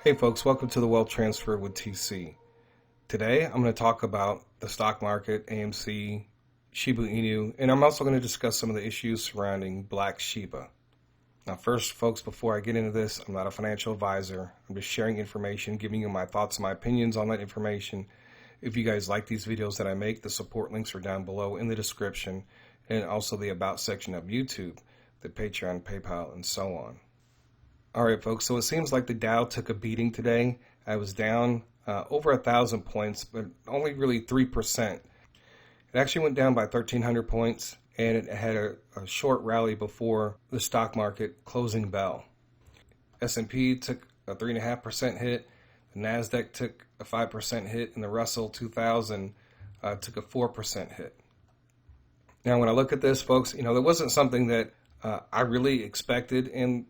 Hey folks, welcome to the Wealth Transfer with TC. Today I'm going to talk about the stock market, AMC, Shiba Inu, and I'm also going to discuss some of the issues surrounding Black Shiba. Now first folks, before I get into this, I'm not a financial advisor. I'm just sharing information, giving you my thoughts and my opinions on that information. If you guys like these videos that I make, the support links are down below in the description, and also the About section of YouTube, the Patreon, PayPal, and so on. All right, folks, so it seems like the Dow took a beating today. I was down over 1,000 points, but only really 3%. It actually went down by 1,300 points, and it had a short rally before the stock market closing bell. S&P took a 3.5% hit, the NASDAQ took a 5% hit, and the Russell 2000 took a 4% hit. Now, when I look at this, folks, there wasn't something that I really expected, and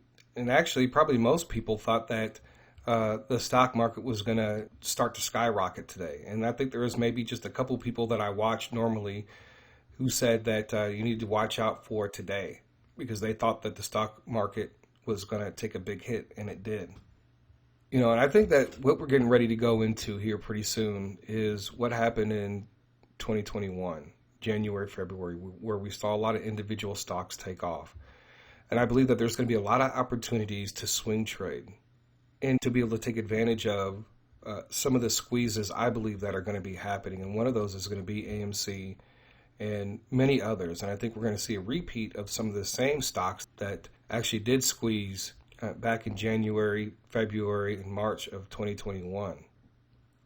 actually, probably most people thought that the stock market was going to start to skyrocket today. And I think there was maybe just a couple people that I watch normally who said that you need to watch out for today because they thought that the stock market was going to take a big hit, and it did. And I think that what we're getting ready to go into here pretty soon is what happened in 2021, January, February, where we saw a lot of individual stocks take off. And I believe that there's going to be a lot of opportunities to swing trade and to be able to take advantage of some of the squeezes I believe that are going to be happening. And one of those is going to be AMC and many others. And I think we're going to see a repeat of some of the same stocks that actually did squeeze back in January, February, and March of 2021.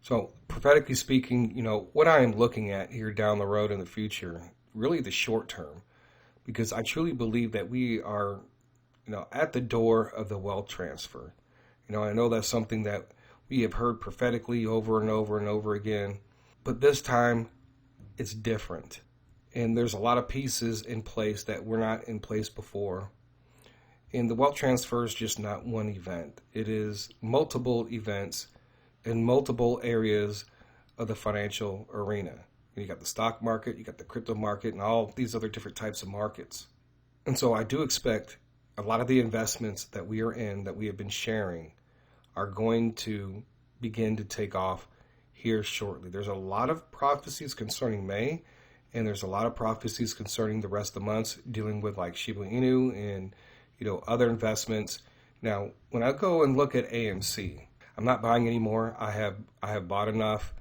So prophetically speaking, what I am looking at here down the road in the future, really the short term, because I truly believe that we are, at the door of the wealth transfer. I know that's something that we have heard prophetically over and over and over again, but this time it's different. And there's a lot of pieces in place that were not in place before. And the wealth transfer is just not one event. It is multiple events in multiple areas of the financial arena. You got the stock market, you got the crypto market, and all these other different types of markets. And so I do expect a lot of the investments that we are in, that we have been sharing, are going to begin to take off here shortly. There's a lot of prophecies concerning May, and there's a lot of prophecies concerning the rest of the months dealing with like Shiba Inu and other investments. Now, when I go and look at AMC, I'm not buying anymore. I have bought enough.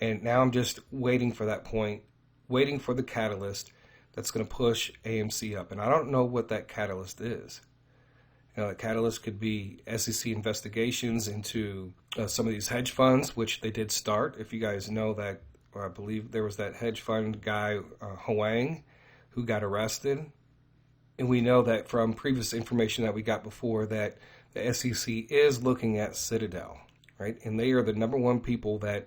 And now I'm just waiting for that point, waiting for the catalyst that's going to push AMC up. And I don't know what that catalyst is. The catalyst could be SEC investigations into some of these hedge funds, which they did start. If you guys know that, I believe there was that hedge fund guy, Huang, who got arrested. And we know that from previous information that we got before that the SEC is looking at Citadel, right? And they are the number one people that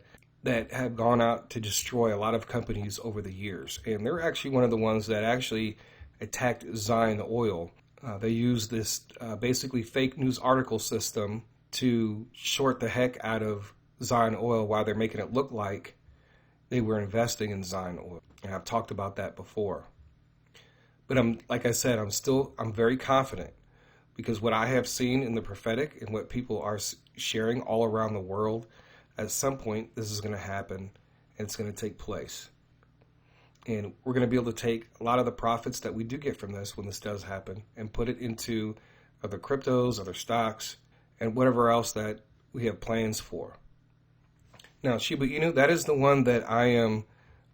have gone out to destroy a lot of companies over the years. And they're actually one of the ones that actually attacked Zion Oil. They used this basically fake news article system to short the heck out of Zion Oil while they're making it look like they were investing in Zion Oil. And I've talked about that before. But like I said, I'm very confident because what I have seen in the prophetic and what people are sharing all around the world, at some point, this is going to happen, and it's going to take place. And we're going to be able to take a lot of the profits that we do get from this when this does happen and put it into other cryptos, other stocks, and whatever else that we have plans for. Now, Shiba Inu, that is the one that I am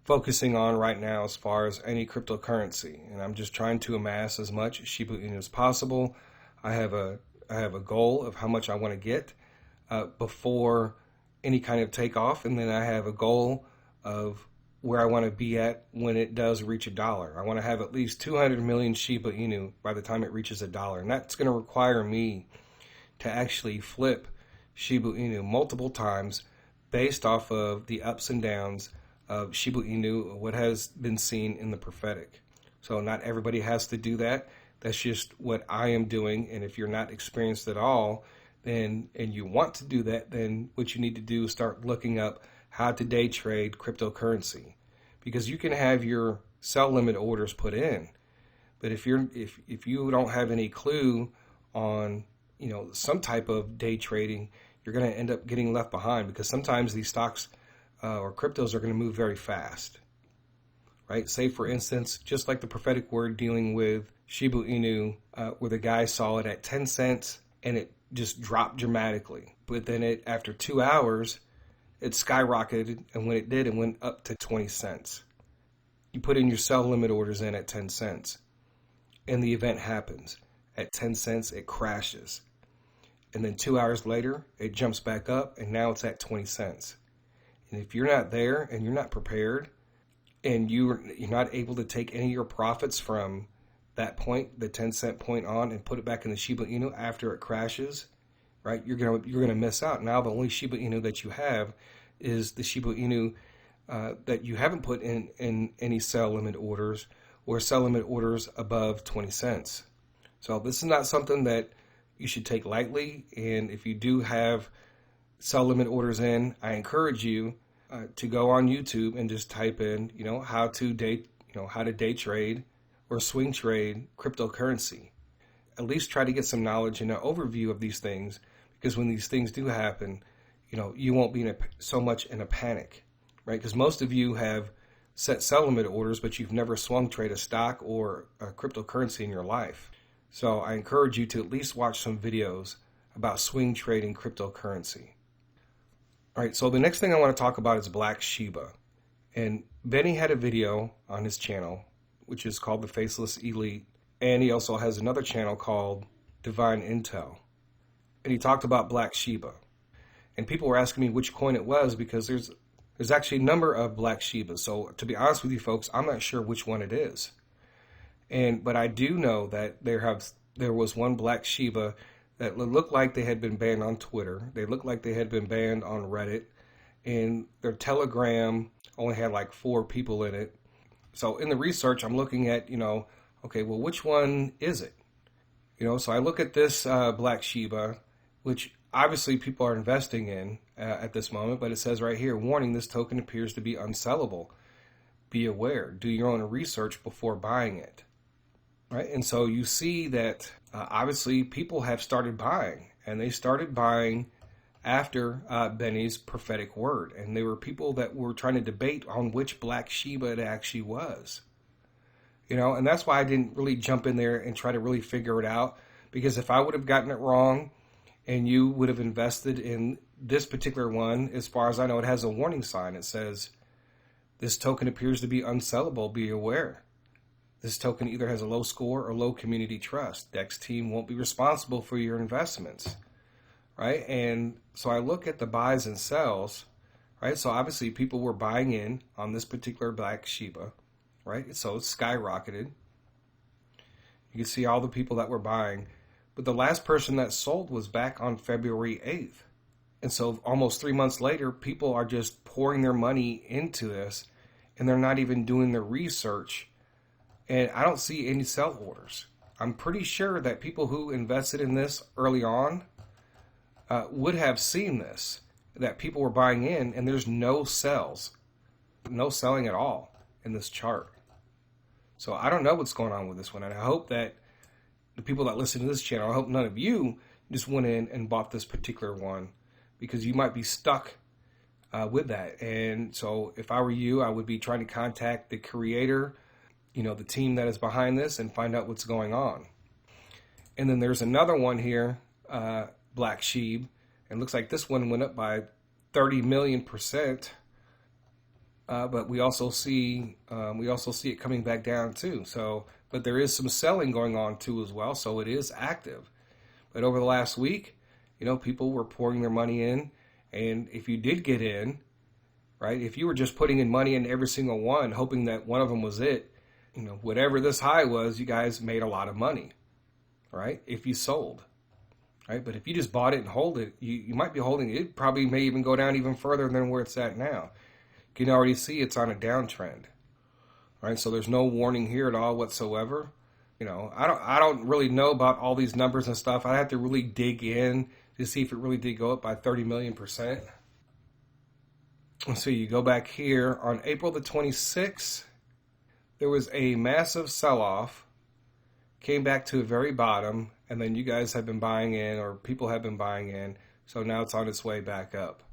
focusing on right now as far as any cryptocurrency. And I'm just trying to amass as much Shiba Inu as possible. I have a goal of how much I want to get before any kind of takeoff, and then I have a goal of where I want to be at when it does reach $1. I want to have at least 200 million Shiba Inu by the time it reaches $1, and that's going to require me to actually flip Shiba Inu multiple times based off of the ups and downs of Shiba Inu, what has been seen in the prophetic. So not everybody has to do that. That's just what I am doing, and if you're not experienced at all, and you want to do that, then what you need to do is start looking up how to day trade cryptocurrency, because you can have your sell limit orders put in, but if you don't have any clue on some type of day trading, you're going to end up getting left behind, because sometimes these stocks or cryptos are going to move very fast, right? Say, for instance, just like the prophetic word dealing with Shiba Inu, where the guy saw it at 10 cents and it just dropped dramatically. But then after 2 hours, it skyrocketed, and when it did, it went up to 20 cents. You put in your sell limit orders in at 10 cents, and the event happens. At 10 cents, it crashes. And then 2 hours later, it jumps back up, and now it's at 20 cents. And if you're not there and you're not prepared, and you're not able to take any of your profits from that point, the 10-cent point on, and put it back in the Shiba Inu after it crashes, right? You're gonna miss out. Now the only Shiba Inu that you have is the Shiba Inu that you haven't put in any sell limit orders or sell limit orders above 20 cents. So this is not something that you should take lightly. And if you do have sell limit orders in, I encourage you to go on YouTube and just type in, how to day trade or swing trade cryptocurrency. At least try to get some knowledge and an overview of these things, because when these things do happen, you won't be so much in a panic, right? Because most of you have set sell limit orders, but you've never swung trade a stock or a cryptocurrency in your life. So I encourage you to at least watch some videos about swing trading cryptocurrency. All right, so the next thing I want to talk about is Black Shiba. And Benny had a video on his channel, which is called The Faceless Elite. And he also has another channel called Divine Intel. And he talked about Black Shiba. And people were asking me which coin it was, because there's actually a number of Black Shibas. So to be honest with you folks, I'm not sure which one it is. But I do know that there was one Black Shiba that looked like they had been banned on Twitter. They looked like they had been banned on Reddit. And their Telegram only had like 4 people in it. So in the research, I'm looking at, okay, well, which one is it? So I look at this Black Shiba, which obviously people are investing in at this moment, but it says right here, warning, this token appears to be unsellable. Be aware. Do your own research before buying it. Right? And so you see that obviously people have started buying, and they started buying after Benny's prophetic word. And there were people that were trying to debate on which Black Shiba it actually was. And that's why I didn't really jump in there and try to really figure it out, because if I would have gotten it wrong and you would have invested in this particular one, as far as I know, it has a warning sign. It says, this token appears to be unsellable. Be aware. This token either has a low score or low community trust. DEX team won't be responsible for your investments, right? And so I look at the buys and sells, right? So obviously people were buying in on this particular Black Shiba, right? So it's skyrocketed. You can see all the people that were buying. But the last person that sold was back on February 8th. And so almost 3 months later, people are just pouring their money into this, and they're not even doing their research. And I don't see any sell orders. I'm pretty sure that people who invested in this early on would have seen this, that people were buying in, and there's no sells, no selling at all in this chart. So I don't know what's going on with this one. And I hope that the people that listen to this channel, I hope none of you just went in and bought this particular one, because you might be stuck with that. And so if I were you, I would be trying to contact the creator, the team that is behind this, and find out what's going on. And then there's another one here, Black Sheep, and looks like this one went up by 30 million%. But we also see it coming back down too. So, but there is some selling going on too as well. So it is active. But over the last week, people were pouring their money in, and if you did get in, right, if you were just putting in money in every single one, hoping that one of them was it, whatever this high was, you guys made a lot of money, right? If you sold, right? But if you just bought it and hold it, you might be holding it. It probably may even go down even further than where it's at now. You can already see it's on a downtrend, right? So there's no warning here at all whatsoever. I don't really know about all these numbers and stuff. I have to really dig in to see if it really did go up by 30 million%. So you go back here on April the 26th. There was a massive sell-off, came back to a very bottom, and then you guys have been buying in, or people have been buying in, So now it's on its way back up.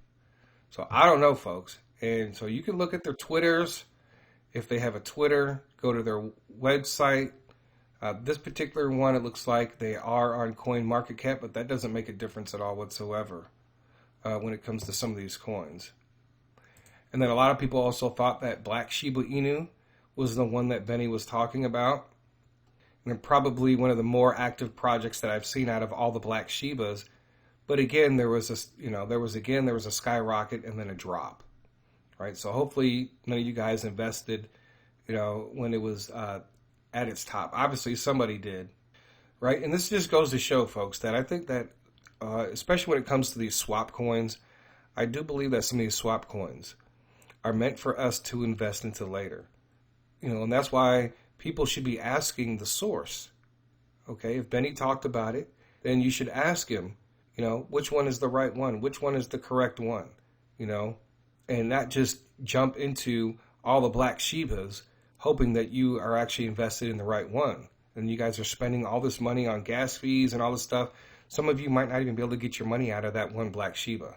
So I don't know, folks. And so you can look at their Twitters. If they have a Twitter, go to their website. This particular one, it looks like they are on CoinMarketCap, but that doesn't make a difference at all whatsoever when it comes to some of these coins. And then a lot of people also thought that Black Shiba Inu was the one that Benny was talking about. And probably one of the more active projects that I've seen out of all the Black Shibas. But again, there was a skyrocket and then a drop, right? So hopefully none of you guys invested, when it was at its top. Obviously somebody did, right? And this just goes to show, folks, that I think that especially when it comes to these swap coins, I do believe that some of these swap coins are meant for us to invest into later. And that's why people should be asking the source. Okay, if Benny talked about it, then you should ask him, which one is the right one? Which one is the correct one? And not just jump into all the Black Shibas hoping that you are actually invested in the right one. And you guys are spending all this money on gas fees and all this stuff. Some of you might not even be able to get your money out of that one Black Shiba.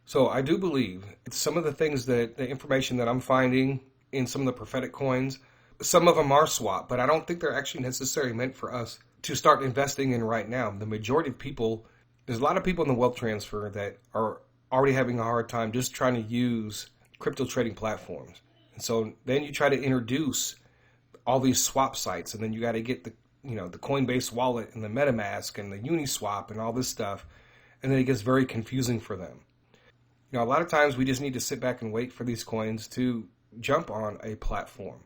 So I do believe some of the information that I'm finding in some of the Prophetic coins, some of them are swap, but I don't think they're actually necessarily meant for us to start investing in right now. The majority of people, there's a lot of people in the wealth transfer that are already having a hard time just trying to use crypto trading platforms. And so then you try to introduce all these swap sites, and then you got to get the Coinbase wallet and the MetaMask and the Uniswap and all this stuff. And then it gets very confusing for them. A lot of times we just need to sit back and wait for these coins to jump on a platform,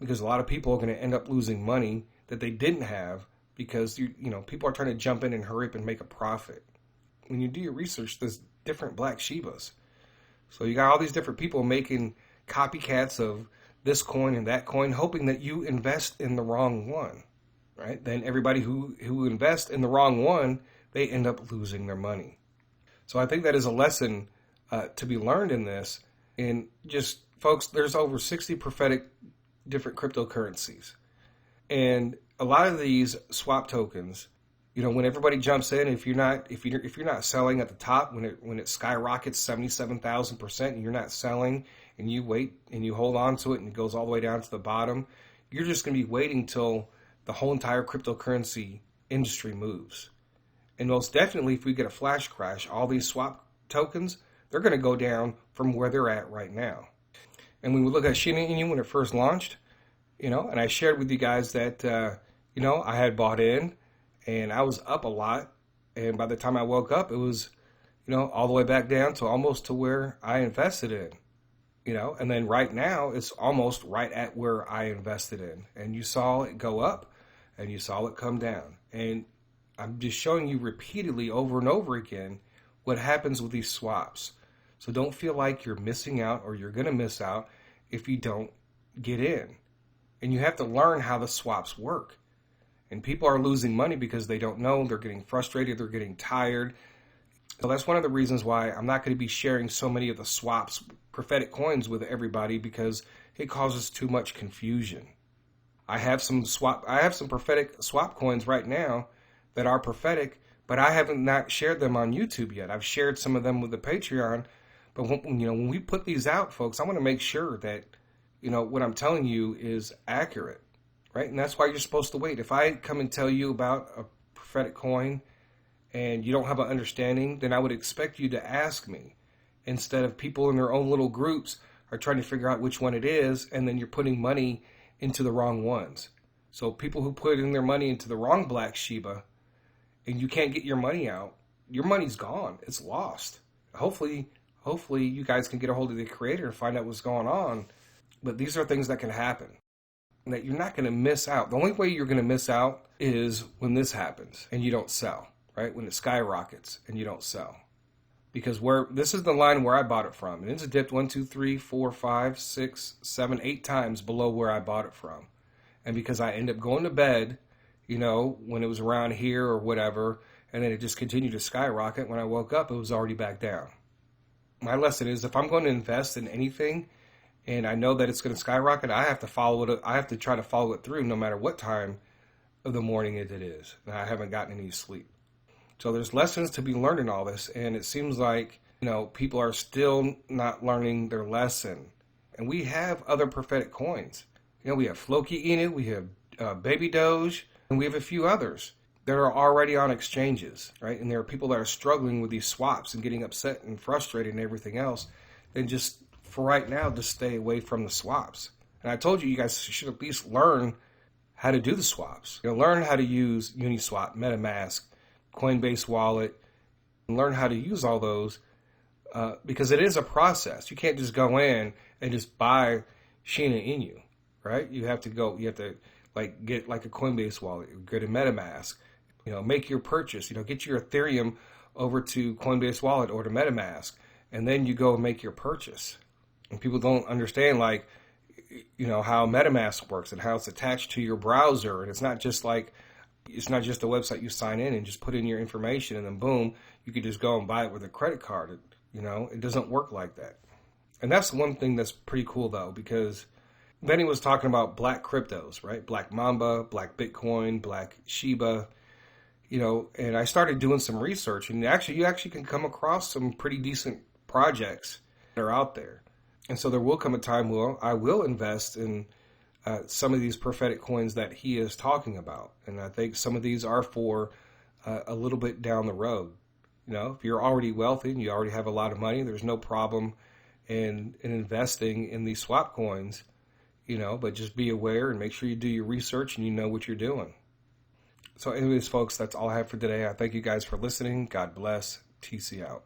because a lot of people are going to end up losing money that they didn't have because people are trying to jump in and hurry up and make a profit. When you do your research, there's different Black Shibas. So you got all these different people making copycats of this coin and that coin, hoping that you invest in the wrong one, right? Then everybody who invests in the wrong one, they end up losing their money. So I think that is a lesson to be learned in this. And just, folks, there's over 60 Prophetic different cryptocurrencies. And a lot of these swap tokens, when everybody jumps in, if you're not selling at the top, when it skyrockets 77,000% and you're not selling, and you wait and you hold on to it and it goes all the way down to the bottom, you're just going to be waiting till the whole entire cryptocurrency industry moves. And most definitely, if we get a flash crash, all these swap tokens, they're going to go down from where they're at right now. And when we look at Shiba Inu when it first launched, and I shared with you guys that, I had bought in and I was up a lot. And by the time I woke up, it was, all the way back down to almost to where I invested in, and then right now it's almost right at where I invested in. And you saw it go up and you saw it come down. And I'm just showing you repeatedly over and over again what happens with these swaps. So don't feel like you're missing out or you're going to miss out if you don't get in. And you have to learn how the swaps work. And people are losing money because they don't know. They're getting frustrated. They're getting tired. So that's one of the reasons why I'm not going to be sharing so many of the swaps, Prophetic coins with everybody, because it causes too much confusion. I have some Prophetic swap coins right now that are Prophetic, but I haven't not shared them on YouTube yet. I've shared some of them with the Patreon, but when we put these out, folks, I want to make sure that what I'm telling you is accurate, right? And that's why you're supposed to wait. If I come and tell you about a Prophetic coin and you don't have an understanding, then I would expect you to ask me, instead of people in their own little groups are trying to figure out which one it is, and then you're putting money into the wrong ones. So people who put in their money into the wrong Black Shiba and you can't get your money out, your money's gone. It's lost. Hopefully you guys can get a hold of the creator and find out what's going on. But these are things that can happen that you're not going to miss out. The only way you're going to miss out is when this happens and you don't sell, right? When it skyrockets and you don't sell. Because this is the line where I bought it from. And it's dipped 1, 2, 3, 4, 5, 6, 7, 8 times below where I bought it from. And because I ended up going to bed, when it was around here or whatever, and then it just continued to skyrocket. When I woke up, it was already back down. My lesson is, if I'm going to invest in anything and I know that it's going to skyrocket, I have to follow it. I have to try to follow it through no matter what time of the morning it is. And I haven't gotten any sleep. So there's lessons to be learned in all this, and it seems like, people are still not learning their lesson. And we have other prophetic coins. We have Floki Inu, we have Baby Doge, and we have a few others that are already on exchanges, right? And there are people that are struggling with these swaps and getting upset and frustrated and everything else. And just for right now, just stay away from the swaps. And I told you, you guys should at least learn how to do the swaps. Learn how to use Uniswap, MetaMask, Coinbase wallet, and learn how to use all those because it is a process. You can't just go in and just buy Shiba Inu, right? You have to get like a Coinbase wallet, go to MetaMask, make your purchase, get your Ethereum over to Coinbase wallet or to MetaMask, and then you go and make your purchase. And people don't understand how MetaMask works and how it's attached to your browser. And it's not just a website you sign in and just put in your information and then boom, you could just go and buy it with a credit card. It doesn't work like that. And that's one thing that's pretty cool though, because Benny was talking about black cryptos, right? Black Mamba, black Bitcoin, black Shiba, and I started doing some research, and you actually can come across some pretty decent projects that are out there. And so there will come a time where I will invest in some of these prophetic coins that he is talking about. And I think some of these are for a little bit down the road. If you're already wealthy and you already have a lot of money, there's no problem in investing in these swap coins, but just be aware and make sure you do your research and you know what you're doing. So anyways, folks, that's all I have for today. I thank you guys for listening. God bless. TC out.